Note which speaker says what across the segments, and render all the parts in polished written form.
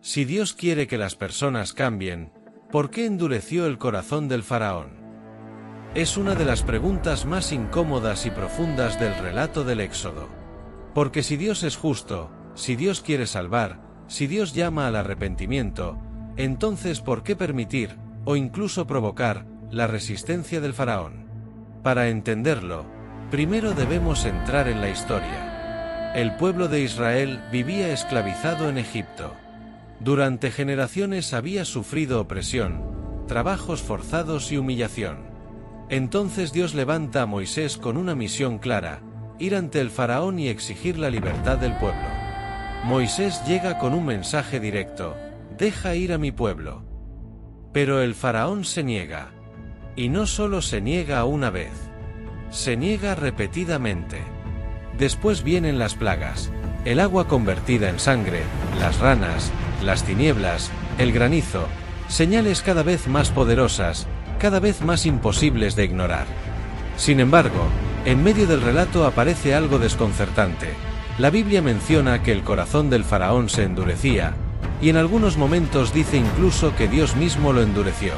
Speaker 1: Si Dios quiere que las personas cambien, ¿por qué endureció el corazón del faraón? Es una de las preguntas más incómodas y profundas del relato del Éxodo. Porque si Dios es justo, si Dios quiere salvar, si Dios llama al arrepentimiento, entonces ¿por qué permitir, o incluso provocar, la resistencia del faraón? Para entenderlo, primero debemos entrar en la historia. El pueblo de Israel vivía esclavizado en Egipto. Durante generaciones había sufrido opresión, trabajos forzados y humillación. Entonces Dios levanta a Moisés con una misión clara: ir ante el faraón y exigir la libertad del pueblo. Moisés llega con un mensaje directo: deja ir a mi pueblo. Pero el faraón se niega. Y no solo se niega una vez, se niega repetidamente. Después vienen las plagas, el agua convertida en sangre, las ranas, las tinieblas, el granizo, señales cada vez más poderosas, cada vez más imposibles de ignorar. Sin embargo, en medio del relato aparece algo desconcertante. La Biblia menciona que el corazón del faraón se endurecía, y en algunos momentos dice incluso que Dios mismo lo endureció.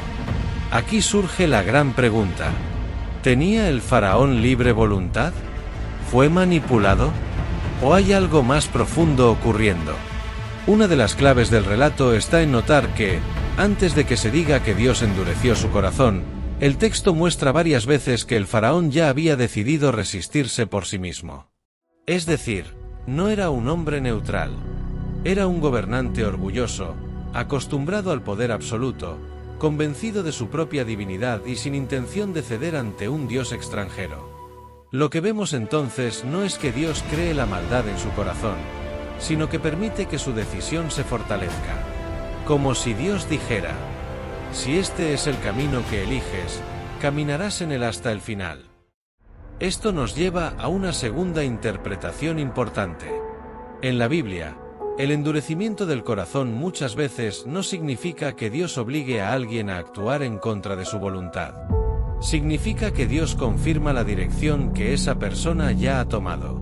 Speaker 1: Aquí surge la gran pregunta: ¿tenía el faraón libre voluntad? ¿Fue manipulado? ¿O hay algo más profundo ocurriendo? Una de las claves del relato está en notar que, antes de que se diga que Dios endureció su corazón, el texto muestra varias veces que el faraón ya había decidido resistirse por sí mismo. Es decir, no era un hombre neutral. Era un gobernante orgulloso, acostumbrado al poder absoluto, convencido de su propia divinidad y sin intención de ceder ante un Dios extranjero. Lo que vemos entonces no es que Dios cree la maldad en su corazón, sino que permite que su decisión se fortalezca. Como si Dios dijera: si este es el camino que eliges, caminarás en él hasta el final. Esto nos lleva a una segunda interpretación importante. En la Biblia, el endurecimiento del corazón muchas veces no significa que Dios obligue a alguien a actuar en contra de su voluntad. Significa que Dios confirma la dirección que esa persona ya ha tomado.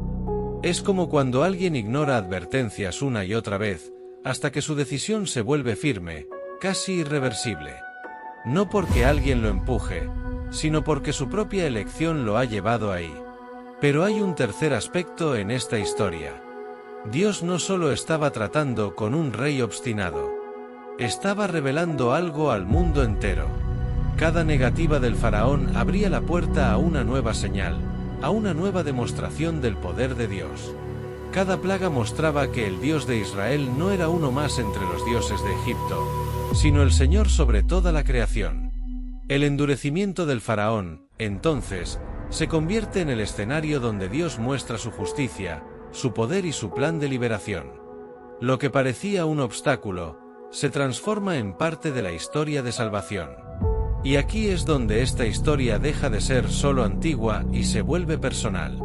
Speaker 1: Es como cuando alguien ignora advertencias una y otra vez, hasta que su decisión se vuelve firme, casi irreversible. No porque alguien lo empuje, sino porque su propia elección lo ha llevado ahí. Pero hay un tercer aspecto en esta historia. Dios no solo estaba tratando con un rey obstinado, estaba revelando algo al mundo entero. Cada negativa del faraón abría la puerta a una nueva señal, a una nueva demostración del poder de Dios. Cada plaga mostraba que el Dios de Israel no era uno más entre los dioses de Egipto, sino el Señor sobre toda la creación. El endurecimiento del faraón, entonces, se convierte en el escenario donde Dios muestra su justicia, su poder y su plan de liberación. Lo que parecía un obstáculo, se transforma en parte de la historia de salvación. Y aquí es donde esta historia deja de ser solo antigua y se vuelve personal.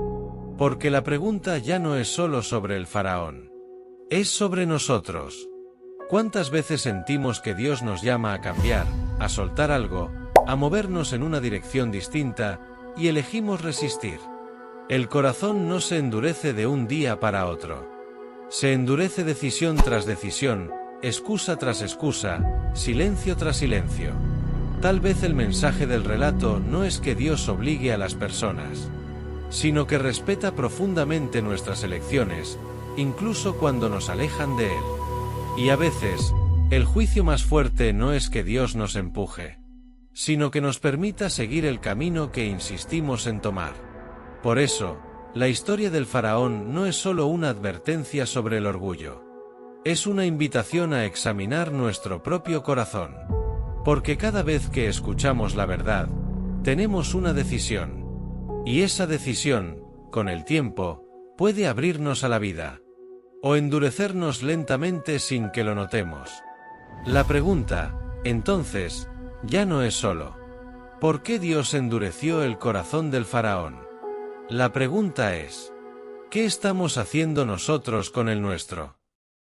Speaker 1: Porque la pregunta ya no es solo sobre el faraón. Es sobre nosotros. ¿Cuántas veces sentimos que Dios nos llama a cambiar, a soltar algo, a movernos en una dirección distinta, y elegimos resistir? El corazón no se endurece de un día para otro. Se endurece decisión tras decisión, excusa tras excusa, silencio tras silencio. Tal vez el mensaje del relato no es que Dios obligue a las personas, sino que respeta profundamente nuestras elecciones, incluso cuando nos alejan de Él. Y a veces, el juicio más fuerte no es que Dios nos empuje, sino que nos permita seguir el camino que insistimos en tomar. Por eso, la historia del faraón no es solo una advertencia sobre el orgullo. Es una invitación a examinar nuestro propio corazón. Porque cada vez que escuchamos la verdad, tenemos una decisión. Y esa decisión, con el tiempo, puede abrirnos a la vida, o endurecernos lentamente sin que lo notemos. La pregunta, entonces, ya no es solo: ¿por qué Dios endureció el corazón del faraón? La pregunta es: ¿qué estamos haciendo nosotros con el nuestro?